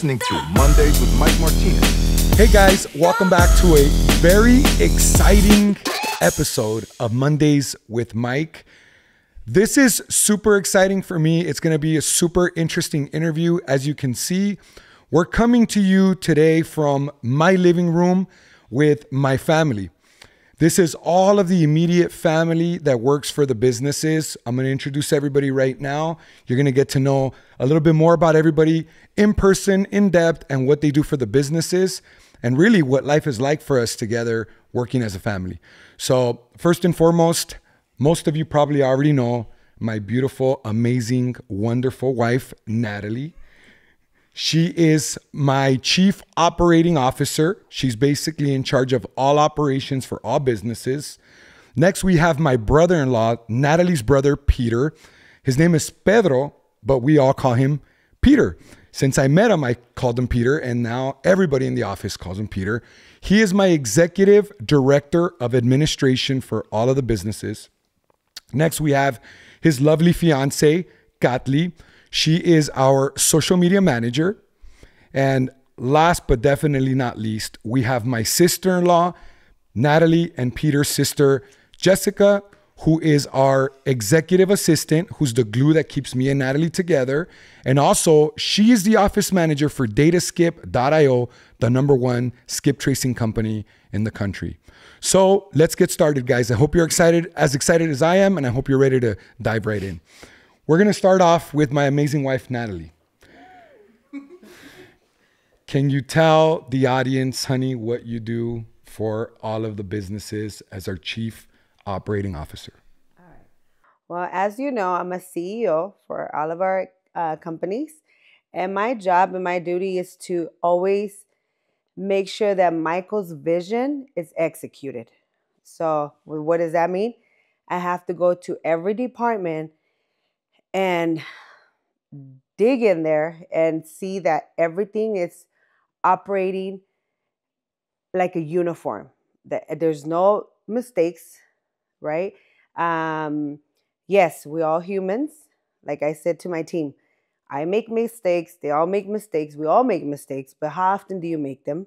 listening to Mondays with Mike Martinez. Hey guys, welcome back to a very exciting episode of Mondays with Mike. This is super exciting for me. It's going to be a super interesting interview. As you can see, we're coming to you today from my living room with my family. This is all of the immediate family that works for the businesses. I'm going to introduce everybody right now. You're going to get to know a little bit more about everybody in person, in depth, and what they do for the businesses, and really what life is like for us together working as a family. So first and foremost, most of you probably already know my beautiful, amazing, wonderful wife, Natalie. She is my chief operating officer. She's basically in charge of all operations for all businesses. Next, we have my brother-in-law, Natalie's brother, Peter. His name is Pedro, but we all call him Peter. Since I met him, I called him Peter, and now everybody in the office calls him Peter. He is my executive director of administration for all of the businesses. Next, we have his lovely fiance, Katli. She is our social media manager. And last but definitely not least, we have my sister-in-law, Natalie, and Peter's sister, Jessica, who is our executive assistant, who's the glue that keeps me and Natalie together. And also, she is the office manager for Dataskip.io, the #1 skip tracing company in the country. So let's get started, guys. I hope you're excited as I am, and I hope you're ready to dive right in. We're going to start off with my amazing wife, Natalie. Can you tell the audience, honey, what you do for all of the businesses as our chief operating officer? All right. Well, as you know, I'm a CEO for all of our companies. And my job and my duty is to always make sure that Michael's vision is executed. So what does that mean? I have to go to every department and dig in there and see that everything is operating like a uniform, that there's no mistakes, right? Yes, we're all humans. Like I said to my team, I make mistakes, they all make mistakes, we all make mistakes, but how often do you make them,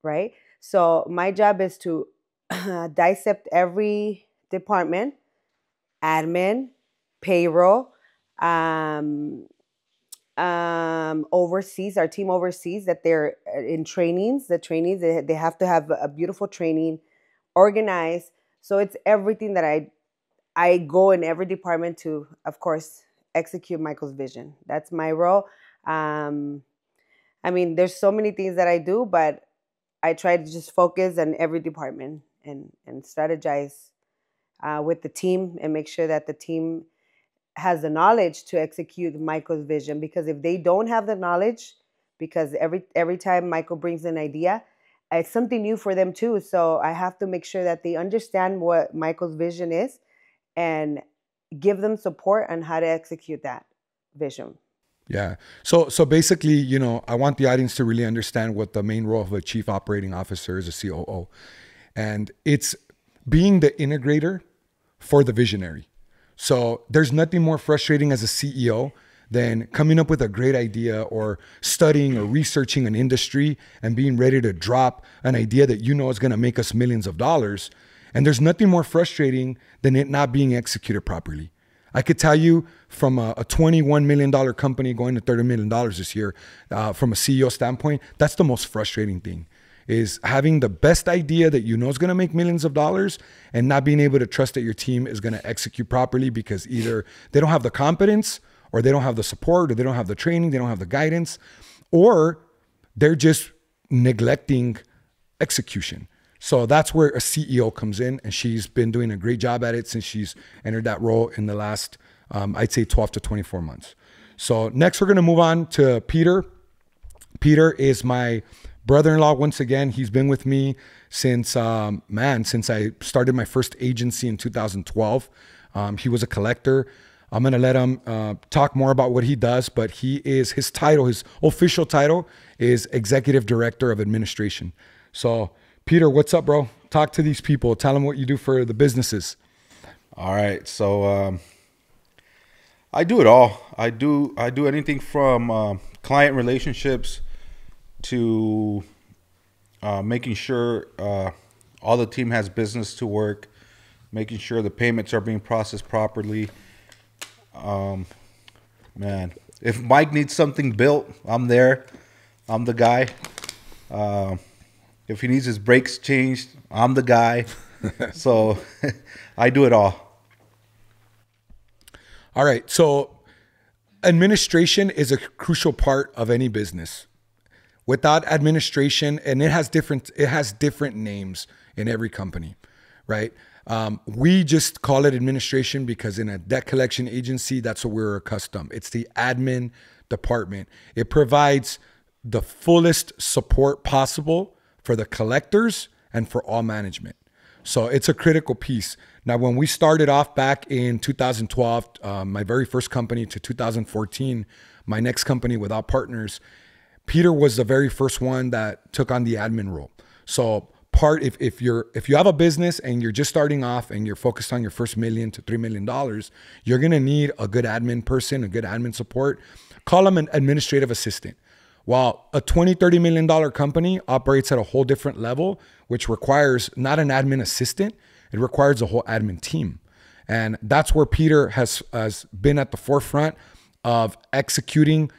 right? So my job is to dissect every department, admin, payroll, overseas, our team overseas, that they're in trainings, they have to have a beautiful training, organized. So it's everything that I go in every department to, of course, execute Michael's vision. That's my role. I mean, there's so many things that I do, but I try to just focus on every department and strategize with the team and make sure that the team has the knowledge to execute Michael's vision. Because if they don't have the knowledge, because every time Michael brings an idea, it's something new for them too. So I have to make sure that they understand what Michael's vision is and give them support on how to execute that vision. Yeah. So basically, you know, I want the audience to really understand what the main role of a chief operating officer is, a COO. And it's being the integrator for the visionary. So there's nothing more frustrating as a CEO than coming up with a great idea or studying or researching an industry and being ready to drop an idea that you know is going to make us millions of dollars. And there's nothing more frustrating than it not being executed properly. I could tell you from a $21 million company going to $30 million this year, from a CEO standpoint, that's the most frustrating thing, is having the best idea that you know is going to make millions of dollars and not being able to trust that your team is going to execute properly because either they don't have the competence, or they don't have the support, or they don't have the training, they don't have the guidance, or they're just neglecting execution. So that's where a CEO comes in, and she's been doing a great job at it since she's entered that role in the last, I'd say 12 to 24 months. So next we're going to move on to Peter. Peter is my brother-in-law. Once again, he's been with me since I started my first agency in 2012. He was a collector. I'm going to let him talk more about what he does, but his official title is Executive Director of Administration. So Peter, what's up, bro? Talk to these people. Tell them what you do for the businesses. All right. So I do it all. I do anything from client relationships to making sure all the team has business to work, making sure the payments are being processed properly. Man, if Mike needs something built, I'm there. I'm the guy. If he needs his brakes changed, I'm the guy. So I do it all. All right. So administration is a crucial part of any business. Without administration, and it has different names in every company, right? We just call it administration because in a debt collection agency, that's what we're accustomed. It's the admin department. It provides the fullest support possible for the collectors and for all management. So it's a critical piece. Now, when we started off back in 2012, my very first company, to 2014, my next company without partners, Peter was the very first one that took on the admin role. So if you have a business and you're just starting off and you're focused on your first $1 million to $3 million, you're gonna need a good admin person, a good admin support. Call them an administrative assistant. While a $20, $30 million company operates at a whole different level, which requires not an admin assistant, it requires a whole admin team. And that's where Peter has been at the forefront of executing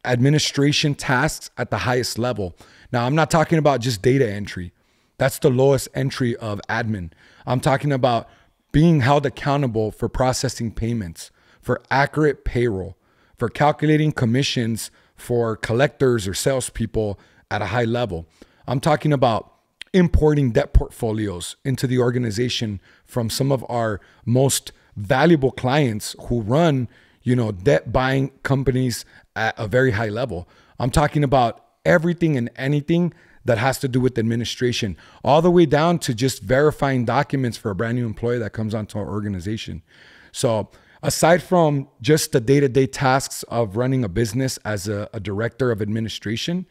administration tasks at the highest level. Now, I'm not talking about just data entry. That's the lowest entry of admin. I'm talking about being held accountable for processing payments, for accurate payroll, for calculating commissions for collectors or salespeople at a high level. I'm talking about importing debt portfolios into the organization from some of our most valuable clients who run, debt buying companies at a very high level. I'm talking about everything and anything that has to do with administration, all the way down to just verifying documents for a brand new employee that comes onto our organization. So aside from just the day-to-day tasks of running a business as a director of administration,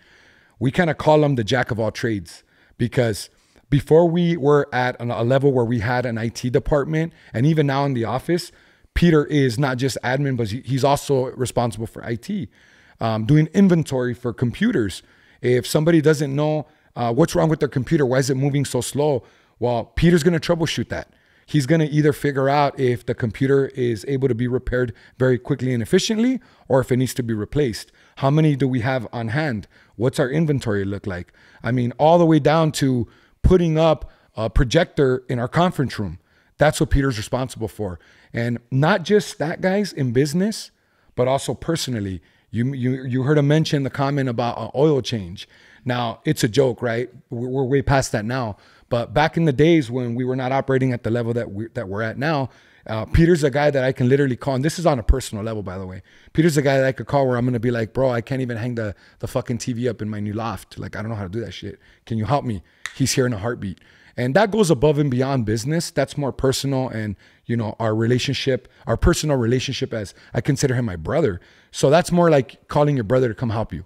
we kind of call them the jack of all trades, because before we were at a level where we had an IT department, and even now in the office, Peter is not just admin, but he's also responsible for IT, doing inventory for computers. If somebody doesn't know what's wrong with their computer, why is it moving so slow? Well, Peter's going to troubleshoot that. He's going to either figure out if the computer is able to be repaired very quickly and efficiently, or if it needs to be replaced. How many do we have on hand? What's our inventory look like? I mean, all the way down to putting up a projector in our conference room. That's what Peter's responsible for. And not just that, guys, in business, but also personally. You heard him mention the comment about an oil change. Now, it's a joke, right? We're way past that now. But back in the days when we were not operating at the level that we're at now, Peter's a guy that I can literally call, and this is on a personal level, by the way. Peter's a guy that I could call where I'm going to be like, bro, I can't even hang the fucking TV up in my new loft. Like, I don't know how to do that shit. Can you help me? He's here in a heartbeat. And that goes above and beyond business. That's more personal, and our relationship, our personal relationship, as I consider him my brother. So that's more like calling your brother to come help you,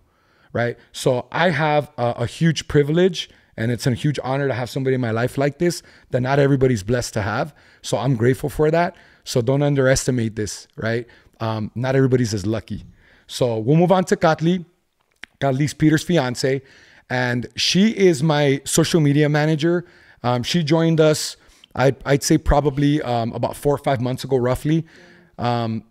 right? So I have a huge privilege, and it's a huge honor to have somebody in my life like this that not everybody's blessed to have. So I'm grateful for that. So don't underestimate this, right? Not everybody's as lucky. So we'll move on to Katli. Katli's Peter's fiance, and she is my social media manager. She joined us, I'd say probably about 4 or 5 months ago, roughly.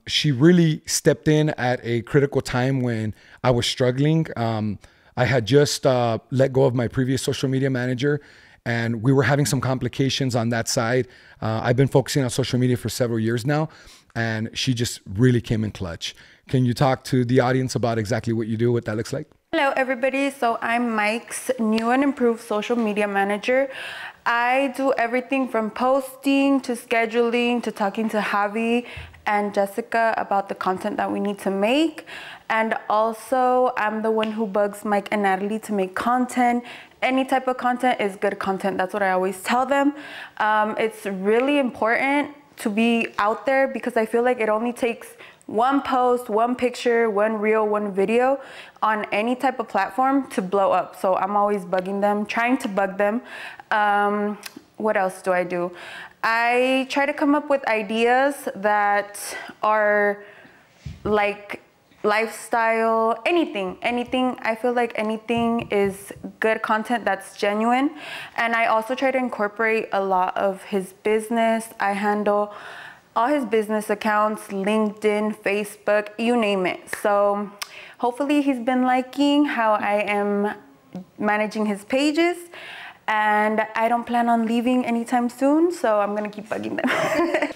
She really stepped in at a critical time when I was struggling. I had just let go of my previous social media manager, and we were having some complications on that side. I've been focusing on social media for several years now, and she just really came in clutch. Can you talk to the audience about exactly what you do, what that looks like? Hello, everybody. So I'm Mike's new and improved social media manager. I do everything from posting to scheduling to talking to Javi and Jessica about the content that we need to make. And also, I'm the one who bugs Mike and Natalie to make content. Any type of content is good content. That's what I always tell them. It's really important to be out there because I feel like it only takes one post, one picture, one reel, one video on any type of platform to blow up. So I'm always bugging them, trying to bug them. What else do I do? I try to come up with ideas that are like lifestyle, anything. I feel like anything is good content that's genuine. And I also try to incorporate a lot of his business. I handle all his business accounts, LinkedIn, Facebook, you name it. So hopefully he's been liking how I am managing his pages, and I don't plan on leaving anytime soon, so I'm gonna keep bugging them.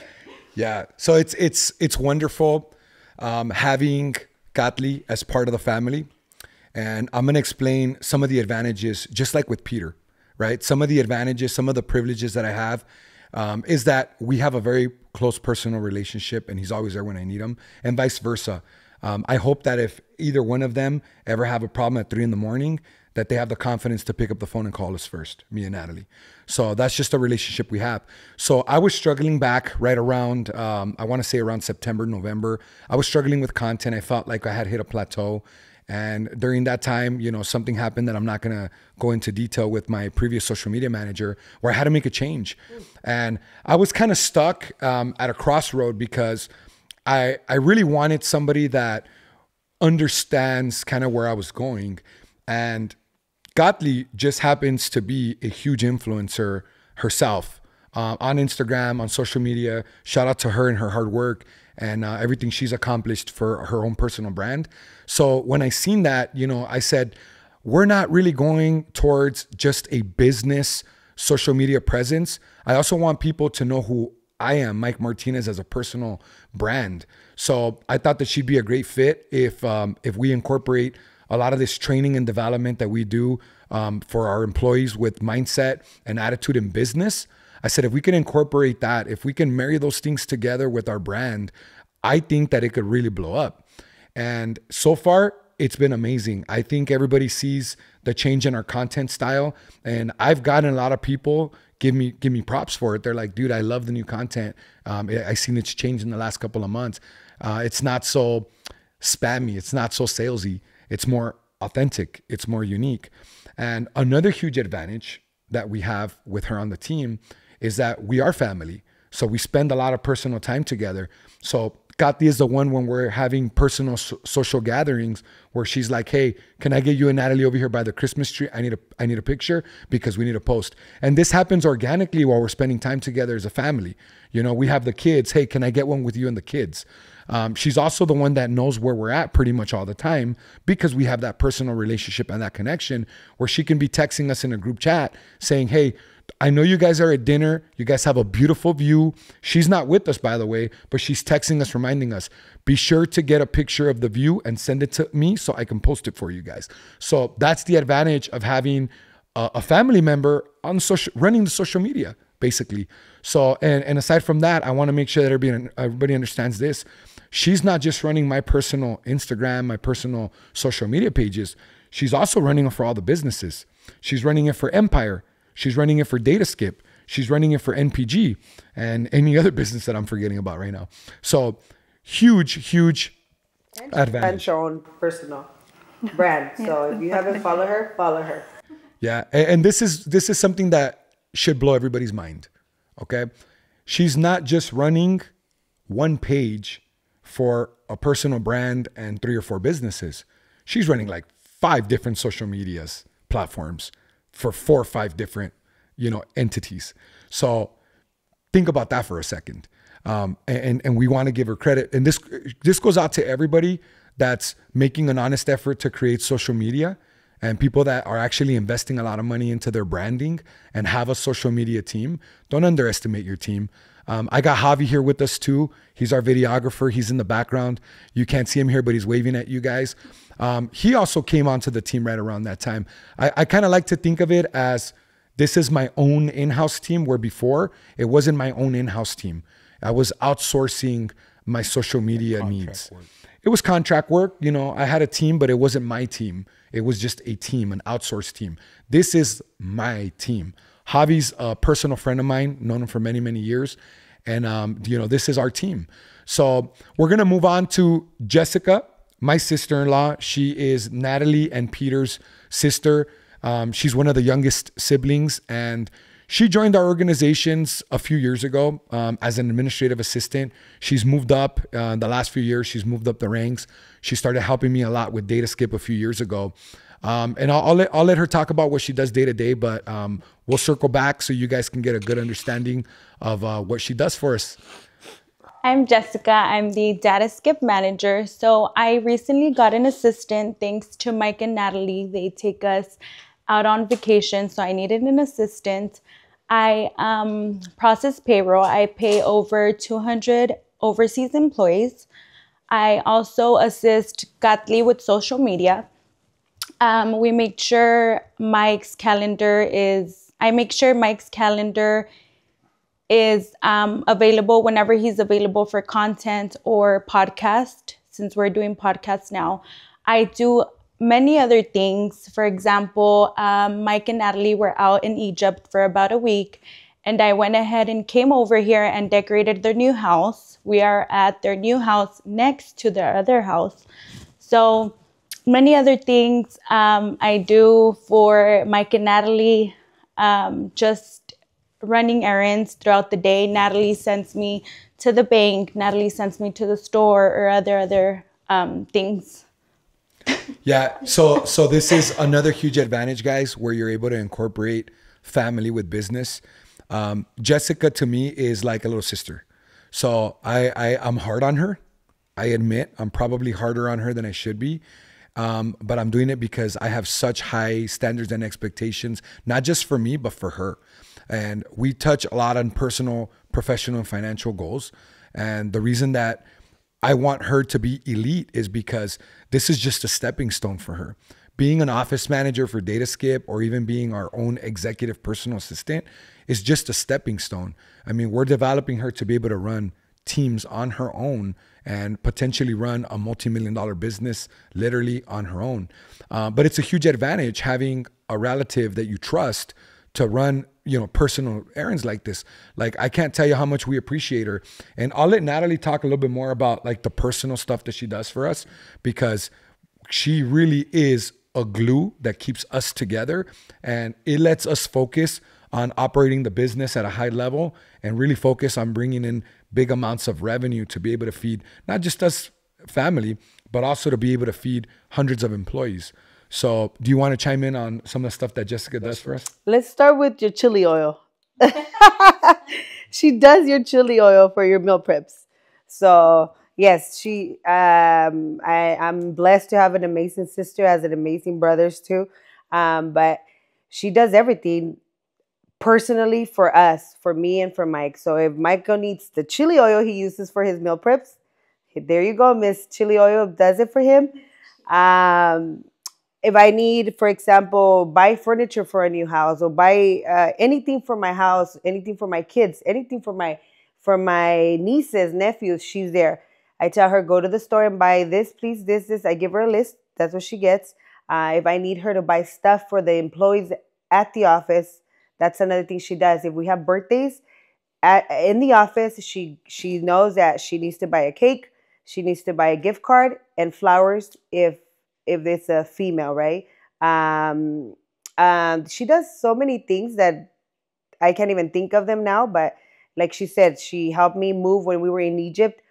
Yeah, so it's wonderful having Katli as part of the family, and I'm gonna explain some of the advantages, just like with Peter, right? Some of the advantages, some of the privileges that I have is that we have a very close personal relationship, and he's always there when I need him, and vice versa. I hope that if either one of them ever have a problem at 3 a.m, that they have the confidence to pick up the phone and call us first, me and Natalie. So that's just a relationship we have. So I was struggling back right around, I want to say around September, November. I was struggling with content. I felt like I had hit a plateau. And during that time, you know, something happened that I'm not going to go into detail with my previous social media manager, where I had to make a change. And I was kind of stuck at a crossroad because I really wanted somebody that understands kind of where I was going. And Katli just happens to be a huge influencer herself on Instagram, on social media. Shout out to her and her hard work and everything she's accomplished for her own personal brand. So when I seen that, you know, I said, we're not really going towards just a business social media presence. I also want people to know who I am, Mike Martinez, as a personal brand. So I thought that she'd be a great fit if we incorporate a lot of this training and development that we do for our employees with mindset and attitude in business. I said, if we can incorporate that, if we can marry those things together with our brand, I think that it could really blow up. And so far, it's been amazing. I think everybody sees the change in our content style. And I've gotten a lot of people give me props for it. They're like, dude, I love the new content. I seen it's changed in the last couple of months. It's not so spammy. It's not so salesy. It's more authentic. It's more unique. And another huge advantage that we have with her on the team is that we are family. So we spend a lot of personal time together. So Katli is the one when we're having personal social gatherings where she's like, hey, can I get you and Natalie over here by the Christmas tree? I need a picture because we need a post. And this happens organically while we're spending time together as a family. You know, we have the kids. Hey, can I get one with you and the kids? She's also the one that knows where we're at pretty much all the time because we have that personal relationship and that connection where she can be texting us in a group chat saying, hey, I know you guys are at dinner. You guys have a beautiful view. She's not with us, by the way, but she's texting us, reminding us, be sure to get a picture of the view and send it to me so I can post it for you guys. So that's the advantage of having a family member on running the social media, basically. So, and aside from that, I want to make sure that everybody understands this. She's not just running my personal Instagram, my personal social media pages. She's also running it for all the businesses. She's running it for Empire. She's running it for DataSkip. She's running it for NPG and any other business that I'm forgetting about right now. So huge advantage. And your own personal brand. So if you haven't followed her, follow her. Yeah, and this is something that should blow everybody's mind. Okay, she's not just running one page for a personal brand and 3 or 4 businesses. She's running like 5 different social medias platforms for 4 or 5 different, entities. So think about that for a second. And we want to give her credit. And this goes out to everybody that's making an honest effort to create social media and people that are actually investing a lot of money into their branding and have a social media team. Don't underestimate your team. I got Javi here with us too. He's our videographer. He's in the background. You can't see him here, but he's waving at you guys. He also came onto the team right around that time. I kind of like to think of it as this is my own in-house team, where before it wasn't my own in-house team. I was outsourcing my social media needs. It was contract work. I had a team, but it wasn't my team. It was just a team, an outsourced team. This is my team. Javi's a personal friend of mine, known him for many, many years. And, this is our team. So we're going to move on to Jessica, my sister-in-law. She is Natalie and Peter's sister. She's one of the youngest siblings, and She joined our organizations a few years ago as an administrative assistant. She's moved up the last few years. She's moved up the ranks. She started helping me a lot with DataSkip a few years ago. And I'll let her talk about what she does day to day, but we'll circle back so you guys can get a good understanding of what she does for us. I'm Jessica. I'm the DataSkip manager. So I recently got an assistant thanks to Mike and Natalie. They take us out on vacation, so I needed an assistant. I process payroll. I pay over 200 overseas employees. I also assist Katli with social media. We make sure Mike's calendar is available whenever he's available for content or podcast, since we're doing podcasts now. I do many other things. For example, Mike and Natalie were out in Egypt for about a week, and I went ahead and came over here and decorated their new house. We are at their new house next to their other house. So many other things I do for Mike and Natalie, just running errands throughout the day. Natalie sends me to the bank. Natalie sends me to the store or other things. Yeah. So this is another huge advantage, guys, where you're able to incorporate family with business. Jessica to me is like a little sister. So I'm hard on her. I admit I'm probably harder on her than I should be. But I'm doing it because I have such high standards and expectations, not just for me, but for her. And we touch a lot on personal, professional, and financial goals. And the reason that I want her to be elite is because this is just a stepping stone for her. Being an office manager for DataSkip or even being our own executive personal assistant is just a stepping stone. I mean, we're developing her to be able to run teams on her own and potentially run a multi-million-dollar business literally on her own. But it's a huge advantage having a relative that you trust to run, personal errands like this. Like, I can't tell you how much we appreciate her. And I'll let Natalie talk a little bit more about like the personal stuff that she does for us, because she really is a glue that keeps us together, and it lets us focus on operating the business at a high level and really focus on bringing in big amounts of revenue to be able to feed not just us family, but also to be able to feed hundreds of employees. So do you want to chime in on some of the stuff that Jessica does for us? Let's start with your chili oil. She does your chili oil for your meal preps. So yes, I'm blessed to have an amazing sister, has an amazing brothers too. But she does everything personally for us, for me and for Mike. So if Michael needs the chili oil he uses for his meal preps, there you go, Miss Chili Oil does it for him. If I need, for example, buy furniture for a new house or buy anything for my house, anything for my kids, anything for my nieces, nephews, she's there. I tell her, go to the store and buy this, please, this. I give her a list. That's what she gets. If I need her to buy stuff for the employees at the office, that's another thing she does. If we have birthdays in the office, she knows that she needs to buy a cake, she needs to buy a gift card and flowers if it's a female, right? She does so many things that I can't even think of them now. But like she said, she helped me move when we were in Egypt.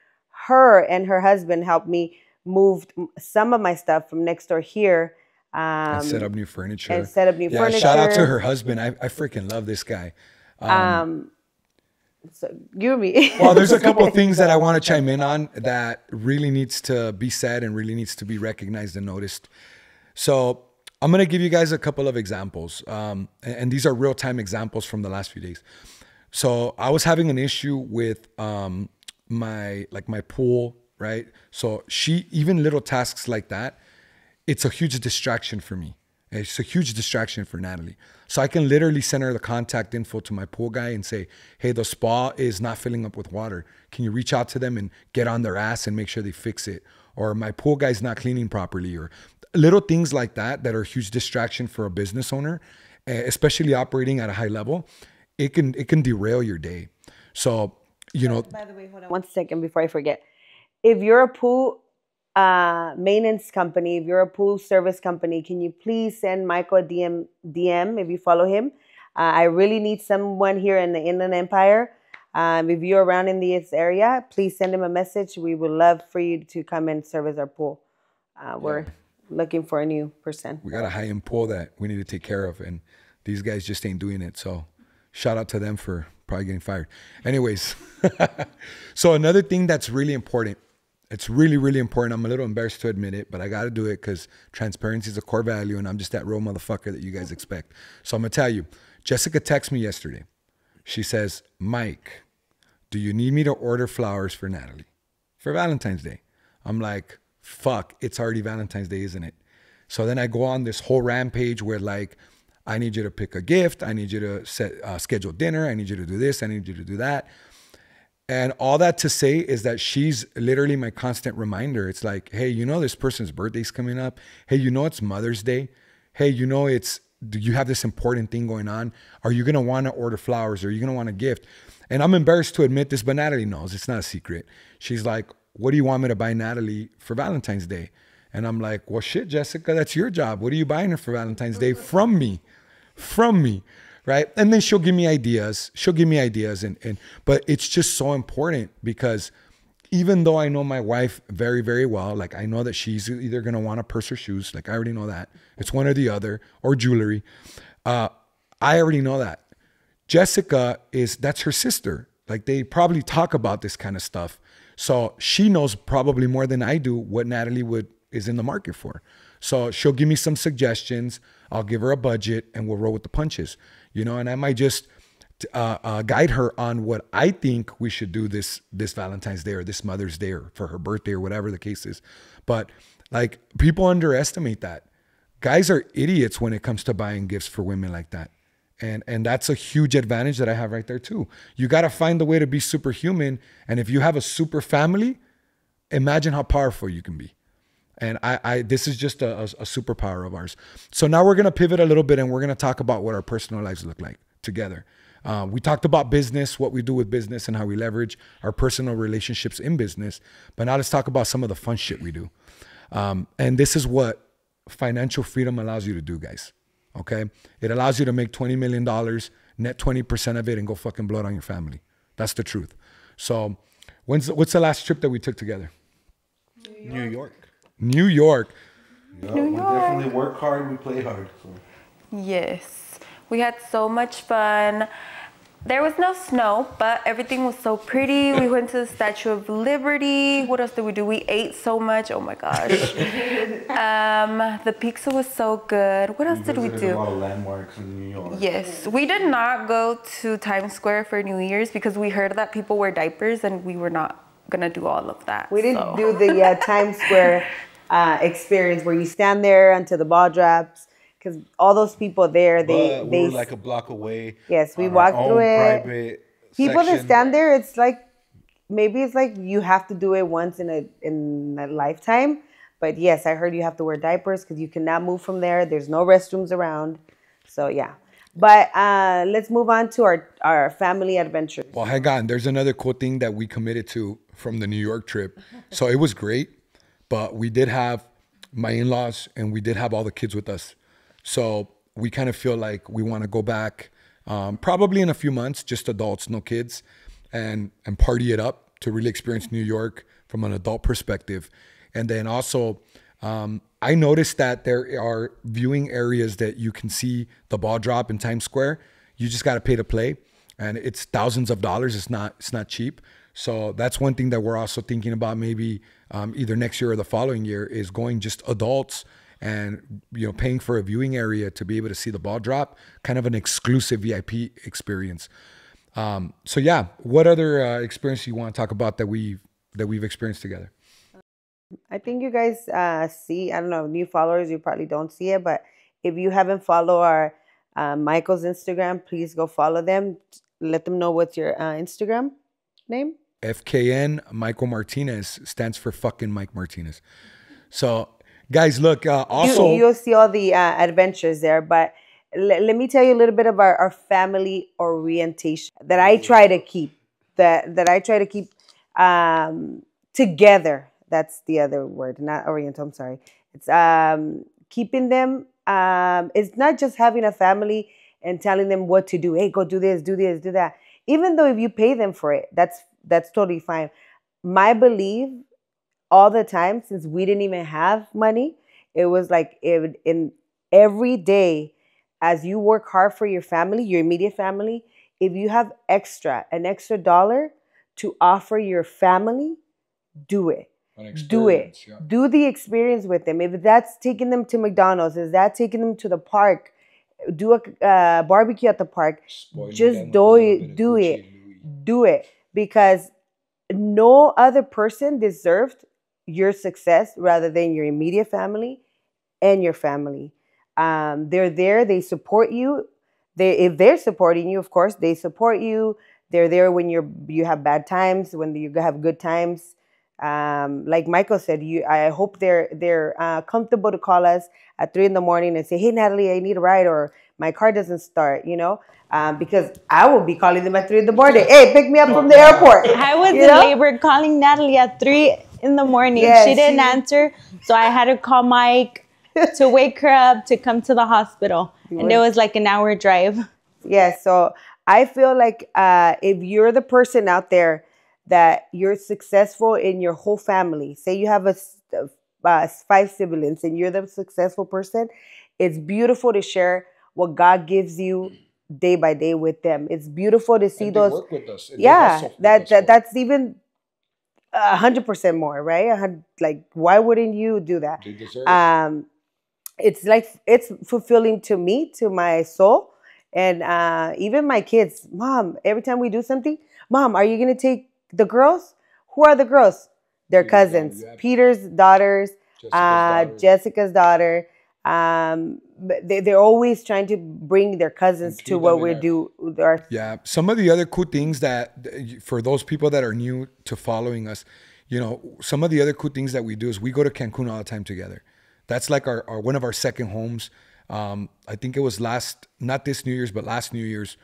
Her and her husband helped me move some of my stuff from next door here. And set up new furniture. Furniture. Shout out to her husband. I freaking love this guy. So you and me. Well, there's a couple of things that I want to chime in on that really needs to be said and really needs to be recognized and noticed. So I'm going to give you guys a couple of examples. And these are real-time examples from the last few days. So I was having an issue with my pool, right? So even little tasks like that, it's a huge distraction for me. It's a huge distraction for Natalie. So I can literally send her the contact info to my pool guy and say, hey, the spa is not filling up with water. Can you reach out to them and get on their ass and make sure they fix it? Or my pool guy's not cleaning properly, or little things like that that are a huge distraction for a business owner, especially operating at a high level. It can derail your day. So, By the way, hold on 1 second before I forget. If you're a pool maintenance company, if you're a pool service company, can you please send Michael a DM if you follow him? I really need someone here in the Inland Empire. If you're around in this area, please send him a message. We would love for you to come and service our pool. We're looking for a new person. We got a high-end pool that we need to take care of, and these guys just ain't doing it. So shout out to them for probably getting fired. Anyways, so another thing that's really important, it's really, really important. I'm a little embarrassed to admit it, but I got to do it because transparency is a core value, and I'm just that real motherfucker that you guys expect. So I'm going to tell you, Jessica texted me yesterday. She says, Mike, do you need me to order flowers for Natalie for Valentine's Day? I'm like, fuck, it's already Valentine's Day, isn't it? So then I go on this whole rampage where like, I need you to pick a gift. I need you to schedule dinner. I need you to do this. I need you to do that. And all that to say is that she's literally my constant reminder. It's like, hey, you know, this person's birthday's coming up. Hey, you know, it's Mother's Day. Hey, you know, you have this important thing going on. Are you going to want to order flowers? Are you going to want a gift? And I'm embarrassed to admit this, but Natalie knows. It's not a secret. She's like, what do you want me to buy Natalie for Valentine's Day? And I'm like, well, shit, Jessica, that's your job. What are you buying her for Valentine's Day? From me, right? And then she'll give me ideas. But it's just so important because even though I know my wife very, very well, like I know that she's either going to want a purse or shoes. Like I already know that. It's one or the other, or jewelry. I already know that. Jessica that's her sister. Like they probably talk about this kind of stuff. So she knows probably more than I do what Natalie is in the market for. So she'll give me some suggestions. I'll give her a budget and we'll roll with the punches, you know, and I might just guide her on what I think we should do this Valentine's Day or this Mother's Day or for her birthday or whatever the case is. But like people underestimate that. Guys are idiots when it comes to buying gifts for women like that. And that's a huge advantage that I have right there too. You got to find the way to be superhuman. And if you have a super family, imagine how powerful you can be. And this is just a superpower of ours. So now we're going to pivot a little bit and we're going to talk about what our personal lives look like together. We talked about business, what we do with business and how we leverage our personal relationships in business. But now let's talk about some of the fun shit we do. And this is what financial freedom allows you to do, guys. Okay? It allows you to make $20 million, net 20% of it and go fucking blow it on your family. That's the truth. So what's the last trip that we took together? New York. New York. Yep, we definitely work hard. We play hard. So. Yes, we had so much fun. There was no snow, but everything was so pretty. We went to the Statue of Liberty. What else did we do? We ate so much. Oh my gosh. The pizza was so good. What else did we do? A lot of landmarks in New York. Yes, we did not go to Times Square for New Year's because we heard that people wear diapers and we were not gonna do all of that. We didn't do the Times Square experience where you stand there until the ball drops. Because all those people there, they were like a block away. Yes, we walked through it. Private people section. that stand there, it's like you have to do it once in a lifetime. But yes, I heard you have to wear diapers because you cannot move from there. There's no restrooms around. So yeah. But let's move on to our family adventures. Well, hang on. There's another cool thing that we committed to from the New York trip. So it was great, but we did have my in-laws and we did have all the kids with us. So we kind of feel like we want to go back probably in a few months, just adults, no kids, and party it up to really experience New York from an adult perspective. And then also, I noticed that there are viewing areas that you can see the ball drop in Times Square. You just got to pay to play, and it's thousands of dollars. It's not cheap. So that's one thing that we're also thinking about maybe either next year or the following year is going just adults and paying for a viewing area to be able to see the ball drop, kind of an exclusive VIP experience. So yeah, what other experience you want to talk about that we've experienced together? I think you guys see, I don't know, new followers, you probably don't see it, but if you haven't followed our Michael's Instagram, please go follow them. Let them know what's your Instagram name. FKN Michael Martinez stands for fucking Mike Martinez. So guys, look, also you'll see all the adventures there, but let me tell you a little bit about our family orientation that I try to keep, that I try to keep together. That's the other word, not oriental. I'm sorry. It's keeping them. It's not just having a family and telling them what to do. Hey, go do this, do that. Even though if you pay them for it, that's totally fine. My belief all the time, since we didn't even have money, it was like in every day, as you work hard for your family, your immediate family, if you have an extra dollar to offer your family, do it. Do it. Yeah. Do the experience with them. If that's taking them to McDonald's, is that taking them to the park? Do a barbecue at the park. Spoiling Just them with a do little it. bit of Do Gucci it. and Louis. Do it. Because no other person deserved your success rather than your immediate family and your family. They're there. They support you. If they're supporting you, of course, they support you. They're there when you have bad times, when you have good times. Like Michael said, I hope they're comfortable to call us at 3 a.m. and say, "Hey, Natalie, I need a ride," or "My car doesn't start," because I will be calling them at 3 a.m. Hey, pick me up from the airport. I was in labor calling Natalie at 3 a.m. Yes, she didn't answer, so I had to call Mike to wake her up to come to the hospital, and it was like an hour drive. Yeah, so I feel like if you're the person out there that you're successful in your whole family, say you have 5 siblings and you're the successful person, it's beautiful to share what God gives you day by day with them. It's beautiful to see And they those. work with us. And they Yeah, hustle with us for it. that's even 100% more, right? Like, why wouldn't you do that? They deserve it. It's like, it's fulfilling to me, to my soul, and even my kids. Mom, every time we do something, Mom, are you gonna take the girls? Who are the girls? They're Peter's daughter, cousins. yeah. Peter's daughters, Jessica's daughter. Jessica's daughter. They're always trying to bring their cousins to Include what them we in do. Yeah. Some of the other cool things that, for those people that are new to following us, some of the other cool things that we do is we go to Cancun all the time together. That's like our one of our second homes. I think it was not this New Year's, but last New Year's.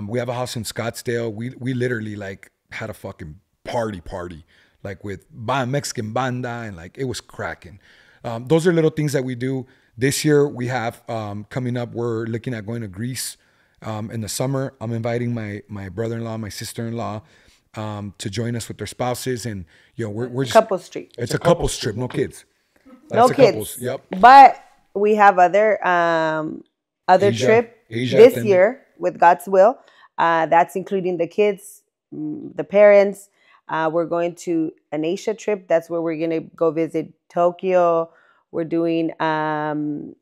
We have a house in Scottsdale. We literally like had a fucking party, like with Mexican banda, and like it was cracking. Those are little things that we do. This year we have coming up, we're looking at going to Greece in the summer. I'm inviting my brother-in-law, my sister-in-law to join us with their spouses, and we're just Couples trip. It's a couples trip, no kids. No That's a kids. couples, yep. But we have other trip Asia this attended. year with God's will. That's including the kids, the parents. We're going to an Asia trip. That's where we're gonna go visit Tokyo. We're doing Japan,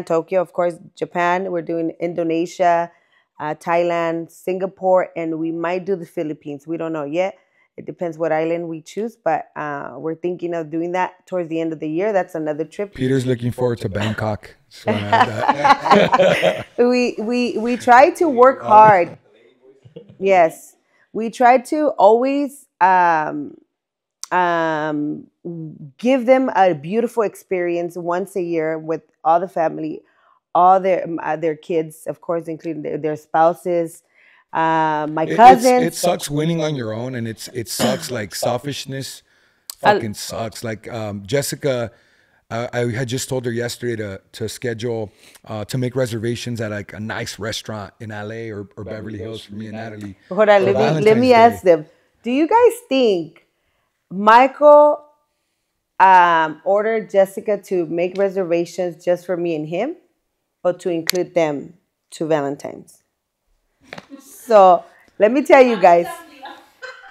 Tokyo, of course, Japan. We're doing Indonesia, Thailand, Singapore, and we might do the Philippines. We don't know yet. It depends what island we choose, but we're thinking of doing that towards the end of the year. That's another trip. Peter's looking forward to Bangkok. Just wanna add that. We try to work hard. Yes, we try to always give them a beautiful experience once a year with all the family, all their kids, of course, including their spouses. My cousins. It sucks winning on your own, and it sucks like selfishness. Fucking sucks. Like Jessica, I had just told her yesterday to schedule to make reservations at like a nice restaurant in LA or Beverly Hills for me and Natalie. Hold on, for let me Valentine's ask Day. them. Do you guys think Michael ordered Jessica to make reservations just for me and him, or to include them to Valentine's? So let me tell you guys.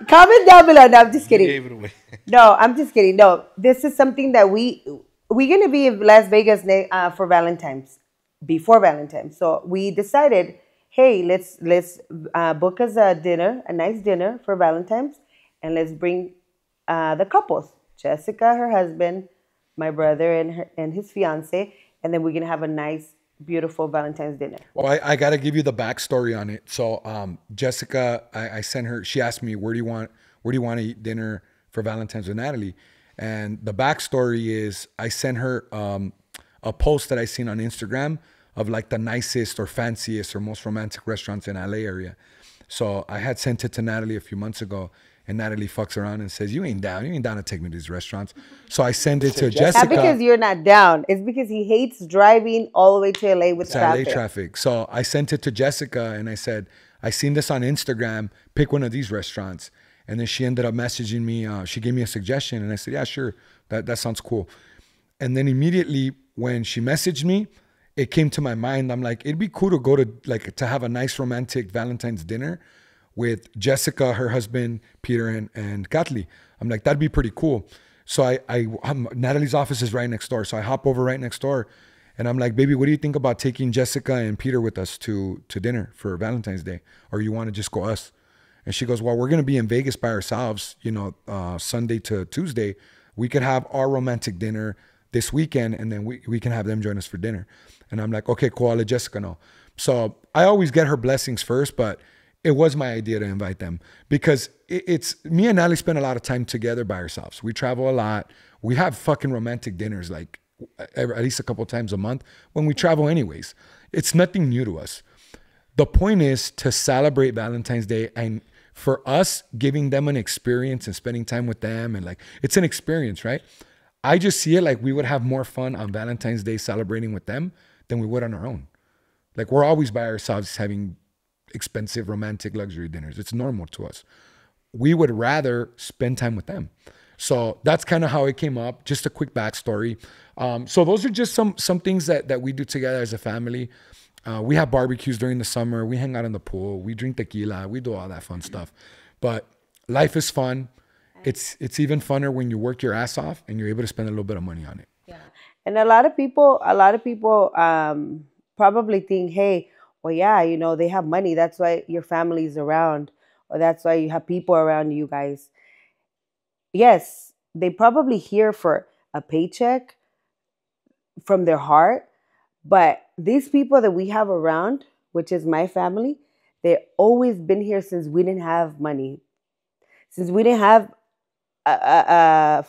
Comment down below. No, I'm just kidding. Gave it away. No, I'm just kidding. No, this is something that we're gonna be in Las Vegas for Valentine's, before Valentine's. So we decided, hey, let's book us a nice dinner for Valentine's, and let's bring the couples, Jessica, her husband, my brother, and his fiance, and then we're gonna have a nice, beautiful Valentine's dinner. Well, I got to give you the backstory on it. So Jessica, I sent her. She asked me, where do you want to eat dinner for Valentine's with Natalie? And the backstory is I sent her a post that I seen on Instagram of like the nicest or fanciest or most romantic restaurants in LA area. So I had sent it to Natalie a few months ago, And Natalie fucks around and says, you ain't down to take me to these restaurants. So I send it to Not Jessica. because you're not down. It's because he hates driving all the way to LA with It's LA traffic. traffic. So I sent it to Jessica and I said, I seen this on Instagram. Pick one of these restaurants. And then she ended up messaging me. She gave me a suggestion. And I said, yeah, sure. That sounds cool. And then immediately when she messaged me, it came to my mind. I'm like, it'd be cool to go to have a nice romantic Valentine's dinner with Jessica, her husband, Peter, and Kathleen. I'm like, that'd be pretty cool. So Natalie's office is right next door. So I hop over right next door and I'm like, baby, what do you think about taking Jessica and Peter with us to dinner for Valentine's Day? Or you want to just go us? And she goes, well, we're going to be in Vegas by ourselves, Sunday to Tuesday. We could have our romantic dinner this weekend and then we can have them join us for dinner. And I'm like, okay, cool. I'll let Jessica know. So I always get her blessings first, but it was my idea to invite them because it's me and Natalie spend a lot of time together by ourselves. We travel a lot. We have fucking romantic dinners like at least a couple times a month when we travel anyways. It's nothing new to us. The point is to celebrate Valentine's Day and for us giving them an experience and spending time with them and like, it's an experience, right? I just see it like we would have more fun on Valentine's Day celebrating with them than we would on our own. Like we're always by ourselves having expensive romantic luxury dinners. It's normal to us. We would rather spend time with them. So that's kind of how it came up. Just a quick backstory. So those are just some things that we do together as a family. We have barbecues during the summer. We hang out in the pool. We drink tequila. We do all that fun stuff. But life is fun. It's even funner when you work your ass off and you're able to spend a little bit of money on it. Yeah. And a lot of people probably think, hey, well, yeah, they have money. That's why your family's around, or that's why you have people around you guys. Yes, they probably here for a paycheck from their heart. But these people that we have around, which is my family, they've always been here since we didn't have money. Since we didn't have, I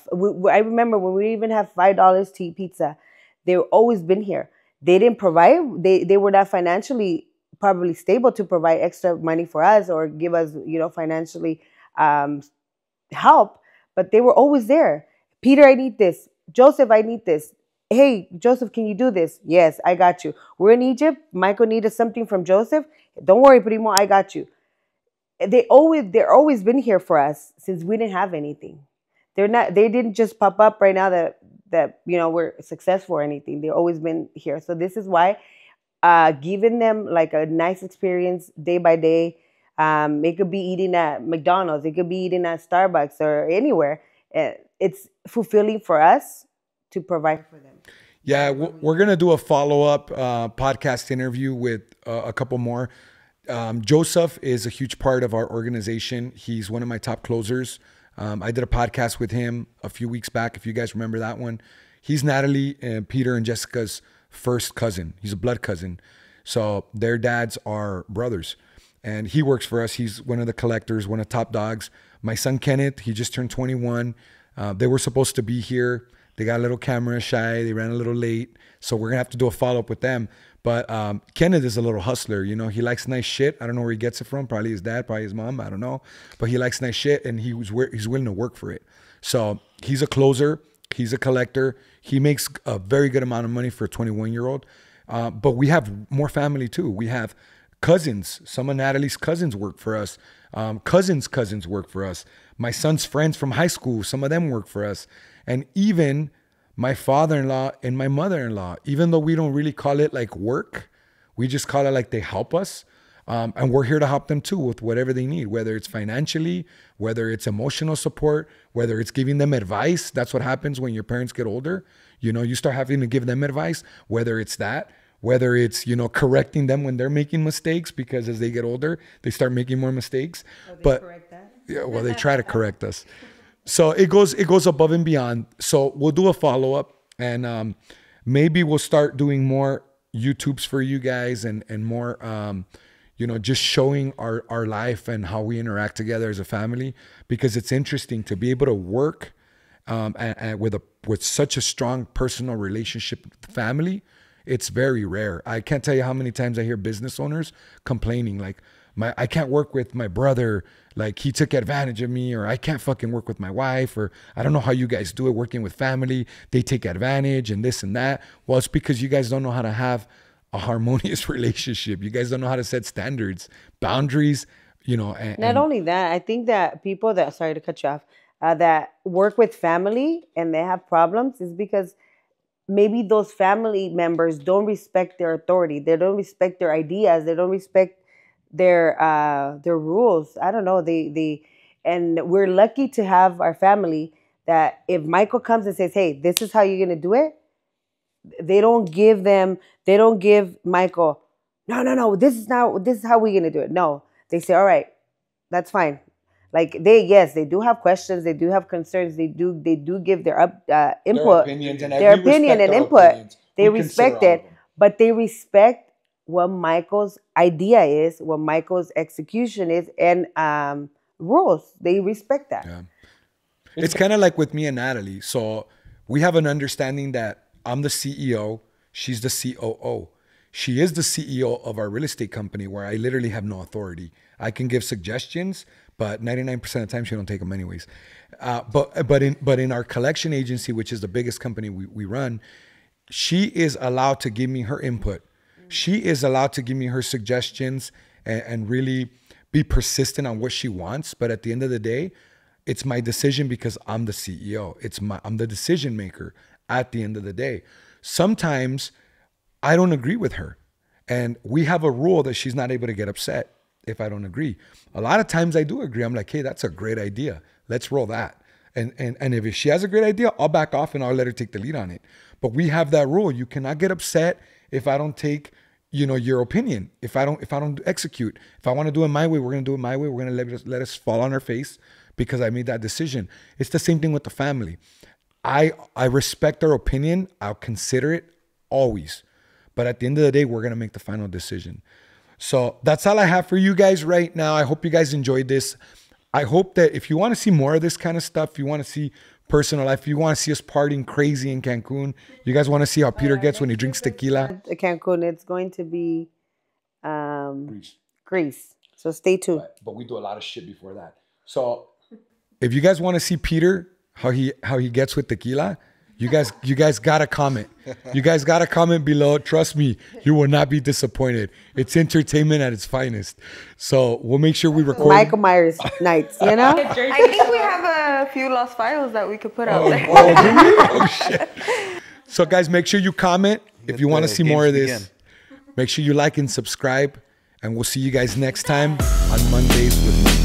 remember when we even have $5 to eat pizza, they've always been here. They didn't provide, they were not financially probably stable to provide extra money for us or give us, financially help, but they were always there. Peter, I need this. Joseph, I need this. Hey, Joseph, can you do this? Yes, I got you. We're in Egypt. Michael needed something from Joseph. Don't worry, Primo, I got you. They're always been here for us since we didn't have anything. They didn't just pop up right now that we're successful or anything. They've always been here. So this is why giving them like a nice experience day by day. It could be eating at McDonald's. It could be eating at Starbucks or anywhere. It's fulfilling for us to provide for them. Yeah, we're going to do a follow-up podcast interview with a couple more. Joseph is a huge part of our organization. He's one of my top closers. I did a podcast with him a few weeks back, if you guys remember that one. He's Natalie and Peter and Jessica's first cousin. He's a blood cousin. So their dads are brothers. And he works for us. He's one of the collectors, one of the top dogs. My son Kenneth, he just turned 21. They were supposed to be here. They got a little camera shy. They ran a little late. So we're going to have to do a follow-up with them. But Kenneth is a little hustler. He likes nice shit. I don't know where he gets it from. Probably his dad, probably his mom. I don't know. But he likes nice shit, and he's willing to work for it. So he's a closer. He's a collector. He makes a very good amount of money for a 21-year-old. But we have more family, too. We have cousins. Some of Natalie's cousins work for us. Cousins work for us. My son's friends from high school, some of them work for us. And even my father-in-law and my mother-in-law, even though we don't really call it like work, we just call it like they help us. And we're here to help them too with whatever they need, whether it's financially, whether it's emotional support, whether it's giving them advice. That's what happens when your parents get older. You start having to give them advice, whether it's that, whether it's, correcting them when they're making mistakes, because as they get older, they start making more mistakes. Correct that? Yeah, well, they try to correct us. So it goes above and beyond. So we'll do a follow-up, and maybe we'll start doing more YouTubes for you guys and more, just showing our life and how we interact together as a family, because it's interesting to be able to work and with such a strong personal relationship with the family. It's very rare. I can't tell you how many times I hear business owners complaining like, I can't work with my brother. Like he took advantage of me, or I can't fucking work with my wife, or I don't know how you guys do it working with family. They take advantage and this and that. Well, it's because you guys don't know how to have a harmonious relationship. You guys don't know how to set standards, boundaries, you know. Not only that, I think that people that, sorry to cut you off, that work with family and they have problems is because maybe those family members don't respect their authority. They don't respect their ideas. They don't respect their rules. I don't know. And we're lucky to have our family that if Michael comes and says, hey, this is how you're going to do it, they don't give Michael, no, this is how we're going to do it. No, they say, all right, that's fine. Like they do have questions. They do have concerns. They do give their input, their opinion and input. They respect it, but they respect what Michael's idea is, what Michael's execution is, and rules. They respect that. Yeah. It's kind of like with me and Natalie. So we have an understanding that I'm the CEO, she's the COO. She is the CEO of our real estate company where I literally have no authority. I can give suggestions, but 99% of the time she don't take them anyways. But in our collection agency, which is the biggest company we run, she is allowed to give me her input. She is allowed to give me her suggestions and really be persistent on what she wants. But at the end of the day, it's my decision because I'm the CEO. I'm the decision maker at the end of the day. Sometimes I don't agree with her. And we have a rule that she's not able to get upset if I don't agree. A lot of times I do agree. I'm like, hey, that's a great idea. Let's roll that. And if she has a great idea, I'll back off and I'll let her take the lead on it. But we have that rule. You cannot get upset if I don't take, your opinion. If I don't execute. If I want to do it my way, we're going to do it my way. We're going to let us fall on our face because I made that decision. It's the same thing with the family. I respect their opinion. I'll consider it always. But at the end of the day, we're going to make the final decision. So that's all I have for you guys right now. I hope you guys enjoyed this. I hope that if you want to see more of this kind of stuff, if you want to see personal life, if you want to see us partying crazy in Cancun, you guys want to see how Peter gets when he drinks tequila. Cancun, it's going to be Greece. So stay tuned. Right. But we do a lot of shit before that. So if you guys want to see Peter, how he gets with tequila, you guys gotta comment. You guys gotta comment below. Trust me, you will not be disappointed. It's entertainment at its finest. So we'll make sure we record Michael Myers nights, I think we have a few lost files that we could put out there. Oh shit. So guys, make sure you comment if you want to see more of this. Make sure you like and subscribe, and we'll see you guys next time on Mondays with me.